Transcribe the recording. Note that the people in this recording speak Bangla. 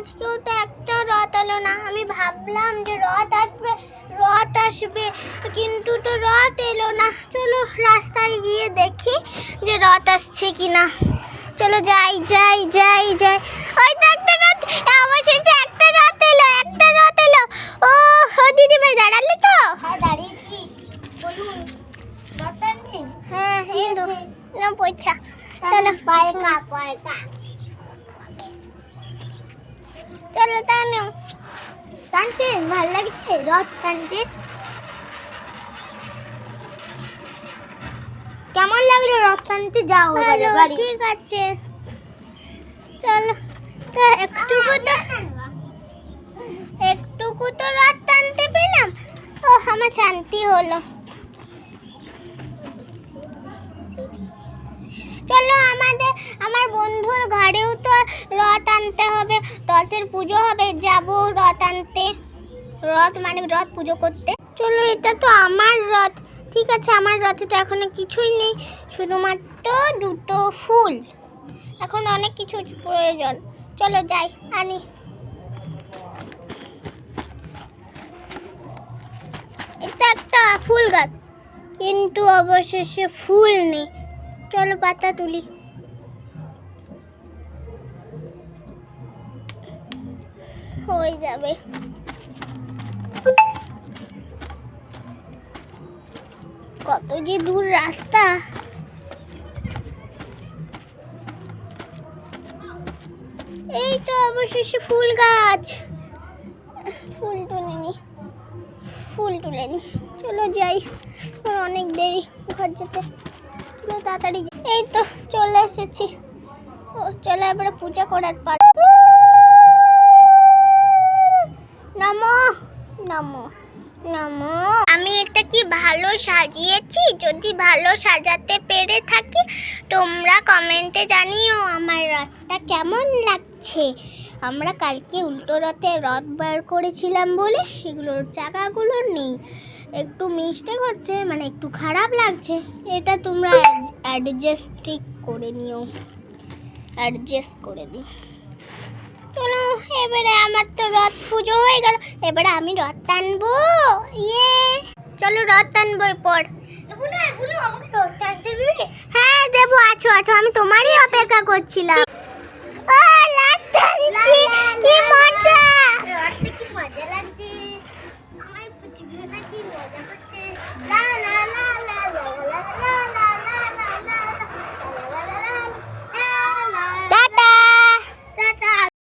আজকেও তো একটা রথ এলো না। আমি ভাবলাম যে রথ আসবে, কিন্তু তো রথ এলো না। চলো রাস্তায় গিয়ে দেখি যে রথ আসছে কিনা। চলো যাই যাই যাই যাই। ওই তো একটা রথ, অবশেষে একটা রথ এলো, একটা রথ এলো। ও দিদি ভাই দাঁড়ালে তো? হ্যাঁ দাঁড়িয়েছি। বলুন রথ আনবেন? হ্যাঁ এই না পয়সা। চলো পয়সা পয়সা। চলো টানো। টানছে ভালো লাগছে রথ টানতে? কেমন লাগলো রথ টানতে? যাও ভালো, ঠিক আছে চলো। তো একটুকু তো রথ টানতে পেলাম। ও আমার শান্তি হলো। চলো আমার বন্ধুর ঘরেও তো রথ আনতে হবে, রথের পুজো হবে, যাব রথ আনতে। রথ মানে রথ পুজো করতে। চলো এটা তো আমার রথ, ঠিক আছে। আমার রথে তো এখনো কিছুই নেই, শুধুমাত্র দুটো ফুল। এখন অনেক কিছু প্রয়োজন। চলো যাই আনি। এটা একটা ফুল গাছ, কিন্তু অবশেষে ফুল নেই। চলো পাতা তুলি। হয়ে যাবে। কত যে দূর রাস্তা। এই তো অবশেষে ফুল গাছ। ফুল তুলে নি। চলো যাই, অনেক দেরি ঘর যেতে। চলো তাড়াতাড়ি। এই তো চলে এসেছি। ও চলো এবারে পূজা করার পর। নমো নমো নমো। আমি এটা কি ভালো সাজিয়েছি? যদি ভালো সাজাতে পেরে থাকি তোমরা কমেন্টে জানিও আমার রথটা কেমন লাগছে। আমরা কালকে উল্টো রথে রথ বার করেছিলাম বলে সেগুলোর চাকাগুলো নেই, একটু মিস্টেক হচ্ছে, মানে একটু খারাপ লাগছে। এটা তোমরা অ্যাডজাস্ট করে নিও। চলো এবারে আমার তো রথ পুজো হয়ে গেল, এবারে আমি রথ টানবো। চলো রথ টানবো এরপর। আমাকে রথ টানতে দিবি? হ্যাঁ দেবো, আছো আমি তোমারই অপেক্ষা করছিলাম।